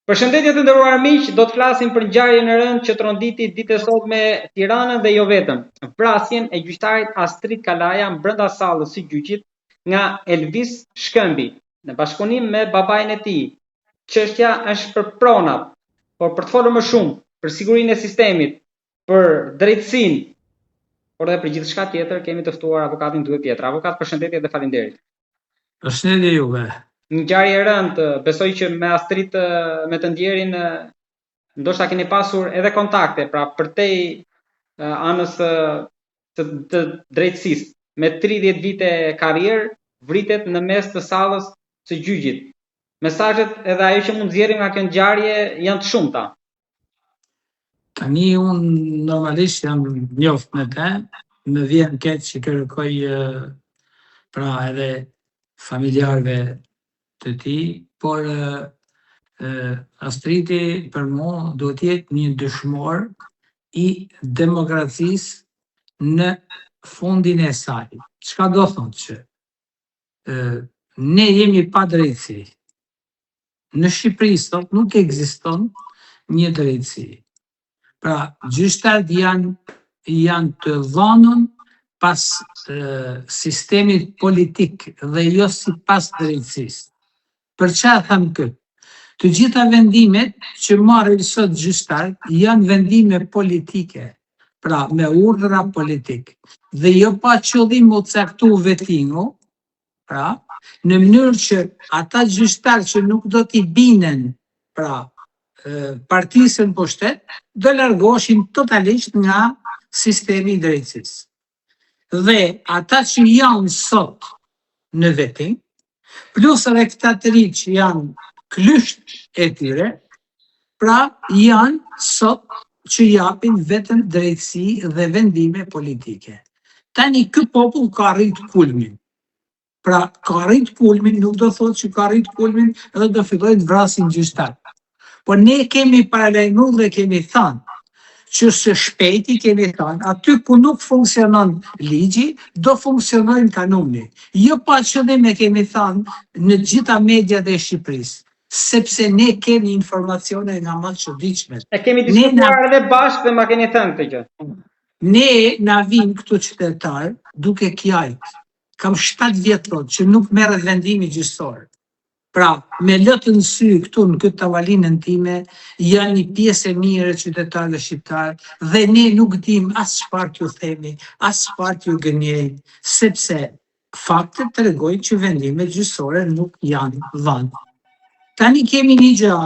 Përshëndetje të nderuar miq, do të flasim për ngjarjen e rëndë që tronditi ditën e sotme Tiranën dhe jo vetëm. Vrasjen e gjyqtarit Astrid Kalaja brenda sallës së gjyqit nga Elvis Shkëmbi, në bashkëpunim me babain e tij. Çështja është për pronat, por për të folur më shumë për sigurinë e sistemit, për drejtësinë, por edhe për gjithçka tjetër, kemi të ftuar avokatin Duhet Pjetra. Avokat, përshëndetje dhe faleminderit. Përshëndetje juve. Një ngjarje e rëndë, besoj që me Astrid me të ndjerin ndoshta keni pasur edhe kontakte, pra përtej anës të drejtësisë, me 30 vite karrierë, vritet në mes të sallës së gjyqit. Mesazhet edhe ajo që mund nxjerrim nga kjo ngjarje janë të shumta. Tani unë normalisht jam njoft me te, më vjen keq që kërkoj pra edhe familjarëve të ti, por Astridi për mua duhet jetë një dëshmor i demokracisë në fundin e saj. Çka do thotë që ne jemi pa drejtësi. Në Shqipëri sot nuk ekziston një drejtësi. Pra, gjyqtarët janë të dhënën pas sistemit politik dhe jo sipas drejtësisë. Për çfarë them këtë? Të gjitha vendimet që marrin sot gjyqtarët janë vendime politike, pra me urdhra politik, dhe jo pa qëllim u caktu vettingu, pra në mënyrë që ata gjyqtarë që nuk do t'i binen, pra partisë në pushtet, do largoheshin totalisht nga sistemi i drejtësisë. Dhe ata që janë sot në vetting, plus edhe këta të rinj që janë klysht e tyre, pra janë sot që japin vetëm drejtësi dhe vendime politike. Tani ky popull ka arrit kulmin. Pra ka arrit kulmin nuk do thotë që ka arrit kulmin edhe do fillojnë të vrasin gjyqtarët. Por ne kemi paralajmëruar dhe kemi thënë që së shpejti kemi thënë, aty ku nuk funksionon ligji, do funksionojnë kanuni. Jo pa qëllim e kemi thënë në gjitha mediat e Shqipërisë, sepse ne kemi informacione nga më të çuditshme. E kemi diskutuar edhe bashkë dhe ma keni thënë këtë gjë. Ne na vin këtu qytetar duke kjajt. Kam 7 vjetë që nuk merret vendimi gjyqësor. Pra, me lëtë në sy këtu në këtë tavalinën time, janë një pjesë e mirë e qytetarëve shqiptarë dhe ne nuk dim as çfarë t'ju themi, as çfarë t'ju gënjejmë, sepse faktet tregojnë që vendimet gjyqësore nuk janë dhënë. Tani kemi një gjë,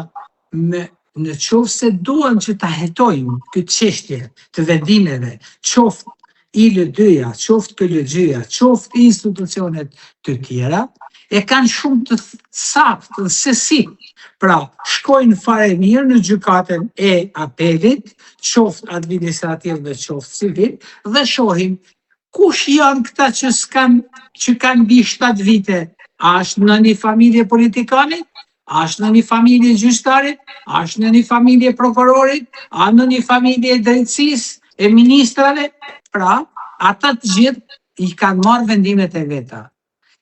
në qoftë se duan që ta hetojmë këtë çështje të vendimeve, qoftë IL2-ja, qoftë KLG-ja, qoftë institucionet të tjera, e kanë shumë të saktë se si. Pra, shkojnë fare mirë në gjykatën e apelit, qoftë administrativ dhe qoftë civil, dhe shohim kush janë këta që kanë mbi 7 vite. A është në një familje politikanit? A është në një familje gjyqtarit? A është në një familje prokurorit? A në një familje drejtësisë, e ministrave? Pra, ata të gjithë i kanë marrë vendimet e veta.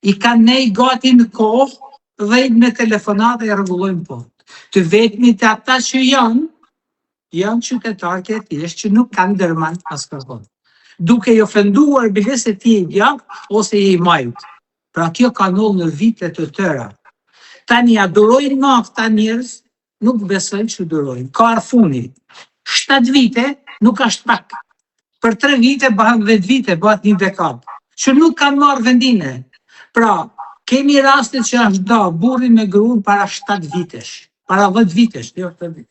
I kanë ne i gati në kohë dhe me telefonate e rregullojnë punë. Të vetmit e ata që janë qytetarë e thjeshtë që nuk kanë ndërmend askënd. Duke i ofenduar biles e tij djak ose i majt. Pra kjo ka ndodhur në vite të tëra. Tani adurojnë nga këta njerëz, nuk besojnë që durojnë. Ka arfuni. 7 vite nuk është pak. Për 3 vite bëhen 10 vite, bëhet një dekadë. Që nuk kanë marrë vendime. Pra, kemi rastet që është da burri me gruan para 7 vitesh, para 10 vitesh, jo 7 vite.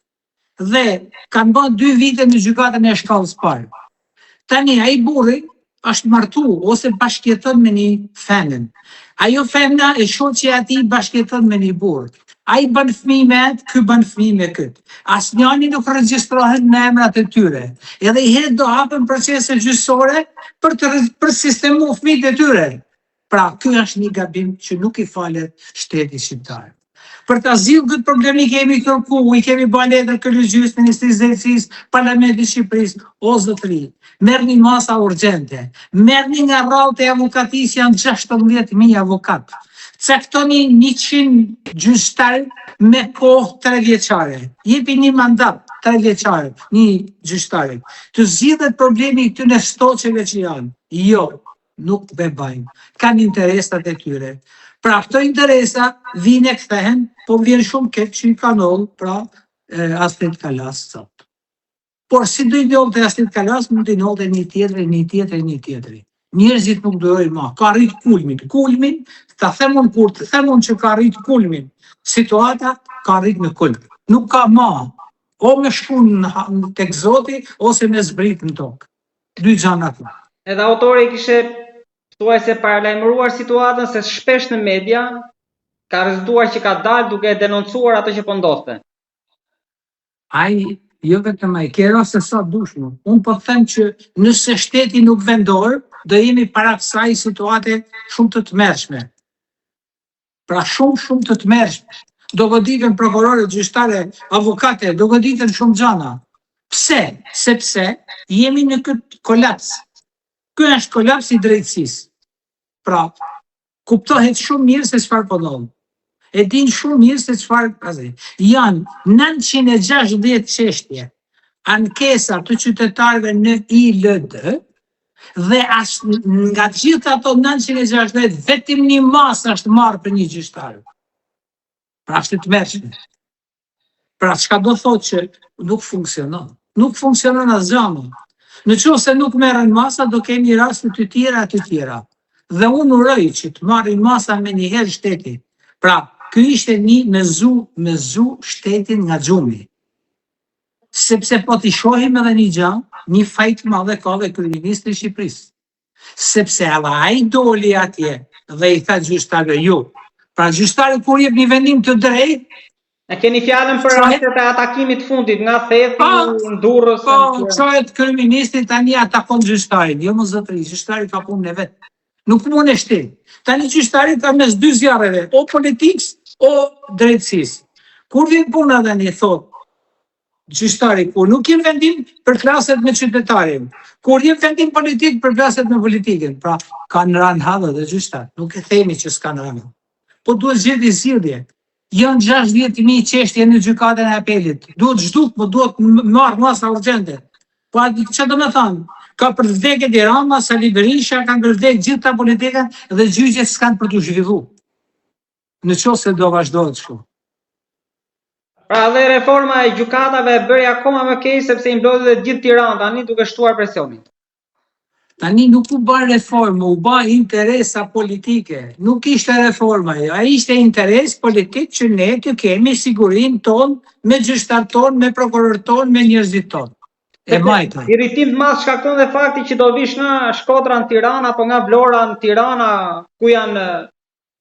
Dhe kanë bërë 2 vite në gjykatën e shkallës parë. Tani ai burri është martu ose bashkëjeton me një femën. Ajo femna e shoqja e atij bashkëjeton me një burr. Ai bën fëmijë me atë, ky bën fëmijë me kët. Asnjëri nuk regjistrohen në emrat e tyre. Edhe i herë do hapen procese gjyqësore për sistemu fëmijët e tyre. Pra, ky është një gabim që nuk i falet shteti shqiptar. Për ta zgjidhur këtë problem i kemi kërkuar, i kemi bërë letër KLG-s, Ministrisë së Drejtësisë, Parlamentit të Shqipërisë, o zotëri, merrni masa urgjente. Merrni nga rrallët e avokatisë, janë 16.000 avokat. Caktoni 100 gjyqtar me kohë 3 vjeçare. Jepi një mandat 3 vjeçare, një gjyqtari. Të zgjidhet problemi i këtyre stoqeve që janë. Jo, nuk be bajnë. Kanë interesat e tyre. Pra këto interesa vinë e kthehen, po vjen shumë keq që i kanol, pra Astrid Kalas sot. Por si do i ndolte Astrid Kalas, mund të ndolte një tjetri. Njerëzit nuk dojnë ma, ka rrit kulmin, ta themon kur të themon që ka rrit kulmin, situata ka rrit në kulm, nuk ka ma, o me shkun tek Zoti, ose me zbrit në tokë, dy gjana të. Edhe autori kishe thuajse paralajmëruar situatën se shpesh në media ka rezultuar që ka dalë duke denoncuar atë që po ndodhte. Ai, jo vetëm ai, kero se sa dushmë. Unë po them që nëse shteti nuk vendor, do jemi para kësaj situate shumë të tmerrshme. Pra shumë të tmerrshme. Do goditen prokurorë, gjyqtarë, avokate, do goditen shumë gjana. Pse? Sepse jemi në këtë kolaps. Ky është kolaps i drejtësisë. Pra, kuptohet shumë mirë se çfarë po ndodh. E din shumë mirë se çfarë janë 960 çështje ankesa të qytetarëve në ILD dhe nga gjithë ato 960 vetëm një masë është marrë për një gjyqtar. Pra është të mërshme. Pra çka do thotë që nuk funksionon. Nuk funksionon asgjë. Nëse nuk merren masa, do kemi raste të tjera. Dhe unë uroj që të marrin masa me njëherë shteti. Pra, ky ishte një me zu shtetin nga xhumi. Sepse po t'i shohim edhe një gjë, një fajt madhe ka dhe kryeministri i Shqipërisë. Sepse edhe ai doli atje dhe i tha gjyqtarëve ju. Pra gjyqtari kur jep një vendim të drejtë, e keni fjalën për rastet e atakimit fundit nga Thethi, në Durrës. Po, çohet kryeministri tani atakon gjyqtarin. Jo më zotëri, gjyqtari ka punën e vet. Nuk mund e shtin. Tani gjyqtari ka mes dy zjarreve, o politikës o drejtësisë. Kur vjen puna tani thot gjyqtari, kur nuk jem vendim për flaset me qytetarin, kur jem vendim politik për flaset me politikën, pra kanë rënë hadhe dhe gjyqtar. Nuk e themi që s'kanë rënë. Po duhet zgjidhje zgjidhje. Janë 60.000 çështje në gjykatën e apelit. Duhet zhduk, po duhet marrë masa urgjente. Po çfarë do të thonë? Ka për vdekje Tirana, Sali Berisha, kanë për vdekje gjithë ta politikën dhe gjyqet s'kan për të zhvilluar. Nëse do vazhdohet kështu. Pra dhe reforma e gjykatave bëri akoma më keq sepse i mblodhi dhe gjithë Tiranë tani duke shtuar presionin. Tani nuk u bën reformë, u bën interesa politike. Nuk ishte reforma, ai ishte interes politik që ne të kemi sigurinë tonë me gjyqtarët tonë, me prokurorët tonë, me njerëzit tonë. E majtë. Irritim të madh shkakton dhe fakti që do vish nga Shkodra në Tiranë apo nga Vlora në Tirana, ku janë.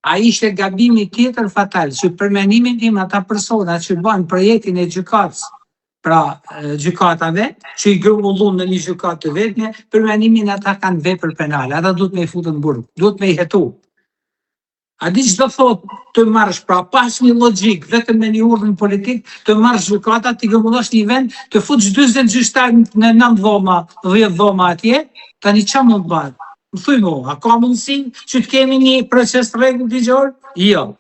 Ai ishte gabimi tjetër fatal, që për mendimin tim ata persona që bën projektin e gjykatës, pra gjykatave, që i grumbullon në një gjykatë të vetme, për mendimin ata kanë vepër penale, ata duhet me i futën në burg, duhet me i hetu. A di ç'do thotë të marrësh pra pas një logjik vetëm me një urdhën politik, të marrësh gjykata, të grumbullosh një vend, të futësh 40 gjyqtar në 9 dhoma, 10 dhoma atje, tani ç'a mund të bëhet? Më thuj mo, a ka mundësi që të kemi një proces rregull ligjor? Jo.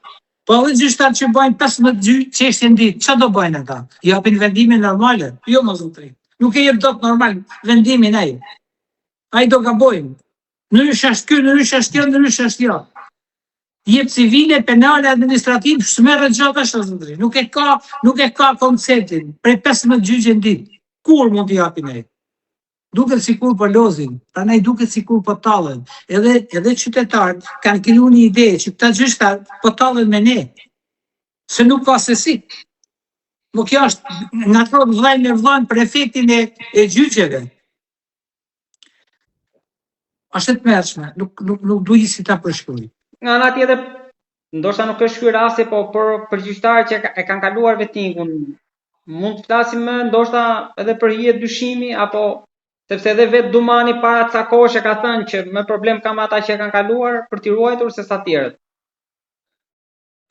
Po edhe gjyqtar që bëjnë 15 çështje në ditë, ç'a do bëjnë ata? Japin vendime normale? Jo më zotëri. Nuk e jep dot normal vendimin ai. Ai do gabojnë. Ndryshe është ky, ndryshe është kjo, ndryshe është kjo. Jep civile, penale, administrativ, s'merret gjata zotëri. Nuk e ka konceptin prej 15 gjyqje në ditë. Kur mund t'i japin ai? Duket sikur po lozin, prandaj duket sikur po tallen. Edhe qytetarët kanë krijuar një ide që këta gjyqtar po tallen me ne. Se nuk ka se si. Nuk kjo është ngatrot vllai me vllajën për efektin e gjyqeve. Është të mërshme, nuk duhet si ta përshkruaj. Nga ana tjetër, ndoshta nuk është ky rasti, po për gjyqtarët që e kanë kaluar vettingun, mund të flasim ndoshta edhe për hije dyshimi apo sepse edhe vetë Dumani para ca kohësh ka thënë që më problem kam ata që kanë kaluar për t'i ruajtur se sa tjerët.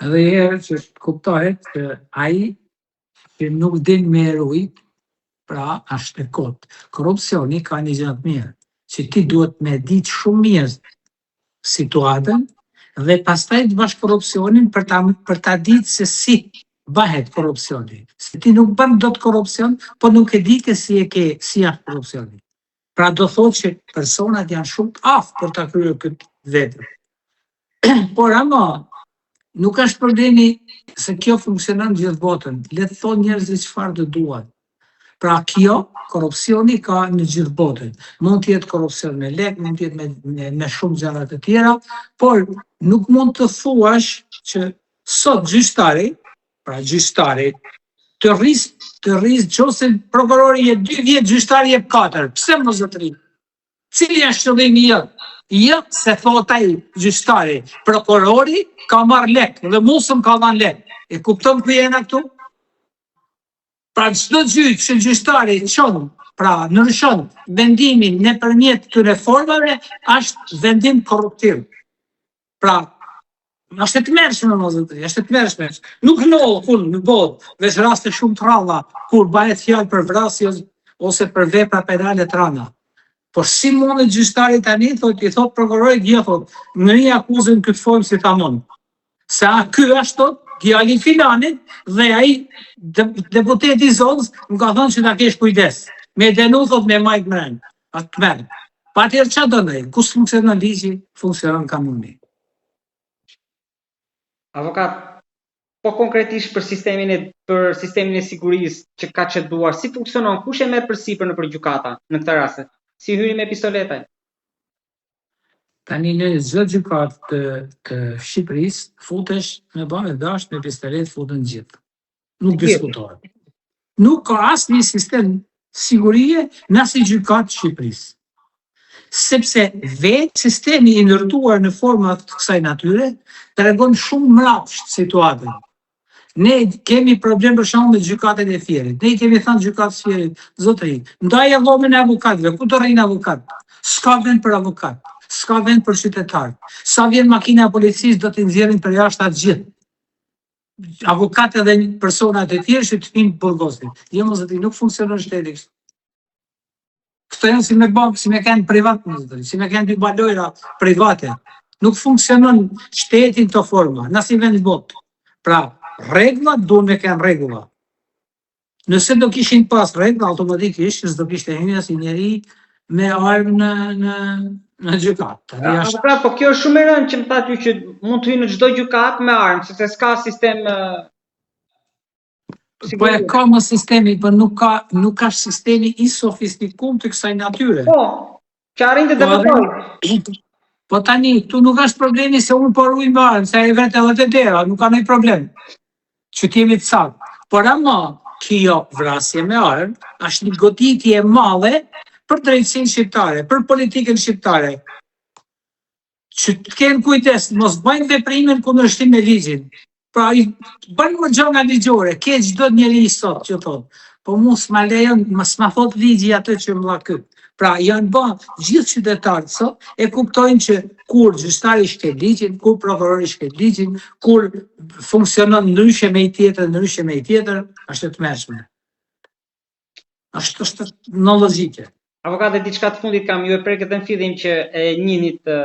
Edhe herë që kuptohet që ai që nuk din me rujt, pra është e kot. Korrupsioni ka një gjë të mirë, që ti duhet me ditë shumë mirë situatën dhe pastaj të bash korrupsionin për ta ditë se si bëhet korrupsioni. Se ti nuk bën dot korrupsion, po nuk e di ke si janë korrupsioni. Pra do thotë që personat janë shumë të aftë për ta kryer këtë vetë. Por ama nuk është problemi se kjo funksionon gjithë botën. Le të thonë njerëzit çfarë të duan. Pra kjo, korrupsioni ka në gjithë botën. Mund të jetë korrupsion me lek, mund të jetë me shumë gjëra të tjera, por nuk mund të thuash që sot gjyqtari të rris nëse prokurori jep 2 vjet, gjyqtari jep 4. Pse mos zotëri? Cili është qëllimi jot? Jo se thot ai gjyqtari, prokurori ka marrë lek dhe musëm ka dhënë lek. E kupton ku jena këtu? Pra çdo gjyq që gjyqtari çon, pra ndryshon vendimin nëpërmjet këtyre formave, është vendim korruptiv. Pra është e tmerrshme mos zotëri, është e tmerrshme. Nuk ndohet në botë, veç raste shumë të rralla kur bëhet fjalë për vrasje ose për vepra penale të rënda. Por si mundet gjyqtari tani i thot prokurorit më i akuzën këtë formë si thamon. Se ky është djali filanit dhe ai deputeti i zonës më ka thënë që ta kesh kujdes. Me denu thot me majt mren. Atë merr. Patjetër çfarë do ndaj? Ku funksionon ligji, funksionon kanuni. Avokat, po konkretisht për sistemin e sigurisë që ka çeduar, si funksionon? Kush e merr përsipër nëpër gjykata në këtë rast? Si hyri me pistoleta? Tani në çdo gjykatë të Shqipërisë futesh me banë dash me pistolet futen gjithë. Nuk diskutohet. Nuk ka asnjë sistem sigurie në asnjë gjykatë të Shqipërisë. Sepse vetë sistemi i ndërtuar në forma të kësaj natyre tregon shumë mrapsht situatën. Ne kemi problem për shembull me gjykatën e Fierit. Ne kemi thënë gjykatës së Fierit, zotëri, ndaj llomin e avokatëve, ku do rrin avokat? S'ka vend për avokat, s'ka vend për qytetar. Sa vjen makina e policisë do t'i nxjerrin për jashtë atë gjithë. Avokatë dhe persona të tjerë që të vinë burgosin. Jo mos zotëri, nuk funksionon shteti kështu. Këto janë si me bankë, si me kanë privat, si me kanë dy balojra private. Nuk funksionon shteti në këto forma, në asnjë vend botë. Pra, rregullat duhen me kanë rregulla. Nëse do kishin pas rregulla, automatikisht s'do kishte hyrë as njeri me armë në gjykatë. Po kjo është shumë e rëndë që më thatë ju që mund të hyjë në çdo gjykatë me armë, sepse s'ka sistem Po e ka më sistemi, po nuk ka sistemi i sofistikuar të kësaj natyre. Po, që arrin të debatojë. Po tani, tu nuk është problemi se unë po ruaj me armë, se ai vetë edhe të dera, nuk ka ndonjë problem. Që t'jemi të saktë. Por ama, kjo vrasje me armë është një goditje e madhe për drejtësinë shqiptare, për politikën shqiptare. Që të kenë kujdes, mos bëjnë veprimin kundërshtim me ligjin. Pra, bënë më gjona ligjore, ke çdo njeri i sot që thotë, po mu s'ma lejon, s'ma thot ligji atë që më këtë. Pra, janë gjithë qytetarët sot e kuptojnë që kur gjyqtari shkel ligjin, kur prokurori shkel ligjin, kur funksionon ndryshe me i tjetër, është të mëshme. Është në logjike. Avokate, diçka të fundit kam, ju e preket në fillim që e njihni të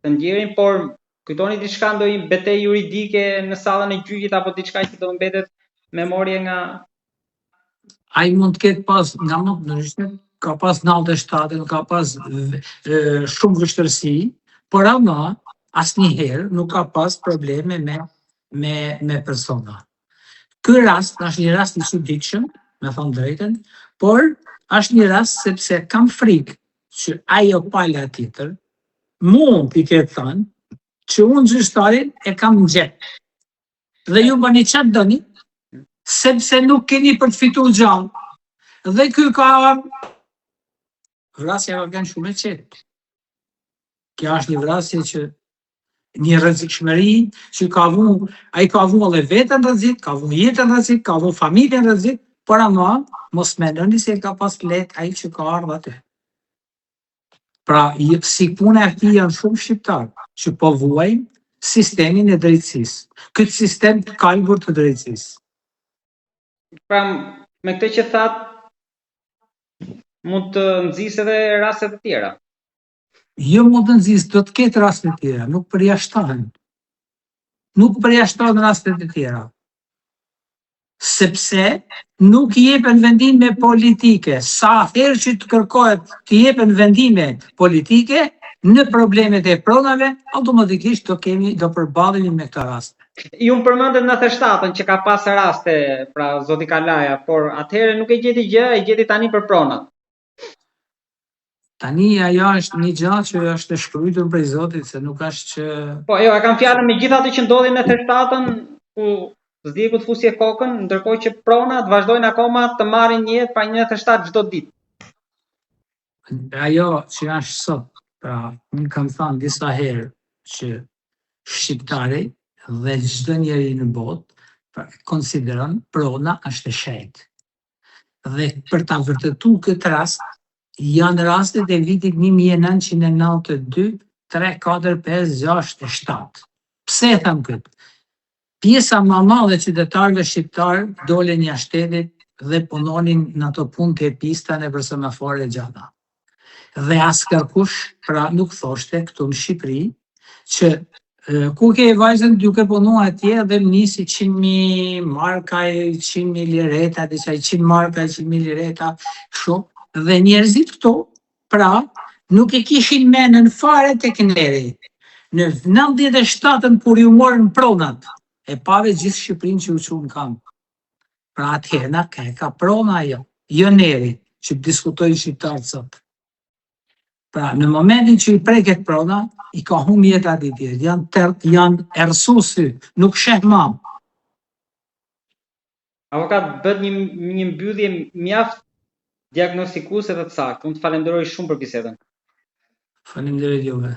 ndjerin, por kujtoni diçka ndonjë betejë juridike në sallën e gjyqit apo diçka që do mbetet memorie nga ai mund të ketë pas nga më të ndryshme, ka pas 97, ka pas shumë vështirësi, por ama asnjëherë nuk ka pas probleme me persona. Ky rast është një rast i çuditshëm, me thënë drejtën, por është një rast sepse kam frikë që ajo pala tjetër mund t'i ketë thënë që unë gjyqtarin e kam nxjerr. Dhe ju bëni çfarë doni, sepse nuk keni për të fituar gjallë. Dhe ky ka vrasja ka qenë shumë e qetë. Kjo është një vrasje që një rrezikshmëri që ai ka vu edhe veten rrezik, ka vu jetën rrezik, ka vu familjen rrezik, por ama mos mendoni se ka pas lehtë ai që ka ardhur aty. Pra, si puna e këtij janë shumë shqiptarë që po vuajnë sistemin e drejtësisë. Këtë sistem të kalbur të drejtësisë. Pra, me këtë që thatë, mund të nxjisë edhe raste të tjera. Jo mund të nxisë, do të ketë raste të tjera, nuk përjashtohen. Nuk përjashtohen rastet e tjera. Sepse nuk jepen vendime politike. Sa herë që të kërkohet të jepen vendime politike në problemet e pronave, automatikisht do përballemi me këtë rast. Ju më përmendet në 97-ën që ka pas raste, pra zoti Kalaja, por atëherë nuk e gjeti gjë, e gjeti tani për pronat. Tani ajo është një gjë që është e shkruar prej Zotit, se nuk është që Po, jo, e kam fjalën me gjithë ato që ndodhin në 97-ën, ku zdjeku të fusje kokën, ndërkohë që pronat vazhdojnë akoma të marrin një jetë pa 97 çdo ditë. ajo që është sot, pra unë kam thënë disa herë që shqiptari dhe çdo njeri në botë konsideron prona është e shejtë. Dhe për ta vërtetuar këtë rast, janë rastet e vitit 1992, 3, 4, 5, 6, 7. Pse e tham këtë? Pjesa më e madhe e qytetarëve shqiptar dolën jashtë shtetit dhe punonin në ato punë të pistane për semafore gjata. Dhe asnjëkush pra nuk thoshte këtu në Shqipëri që ku ke vajzën duke punuar atje dhe nisi 100.000 marka, 100.000 lireta, disa 100 marka, 100.000 lireta, kështu. Dhe njerëzit këto, pra, nuk e kishin menën fare tek neri. Në 97-ën kur ju morën pronat, e pave gjithë Shqipërinë që u çuan kamp. Pra atëherë na ka prona ajo, jo neri, që diskutojnë shqiptarët sot. Pra, në momentin që i preket prona, i ka humbi jeta ditës. Janë errësuesi, nuk sheh më. Avokat, bët një mbyllje mjaft diagnostikuese dhe të saktë. Unë të falenderoj shumë për bisedën. Faleminderit juve.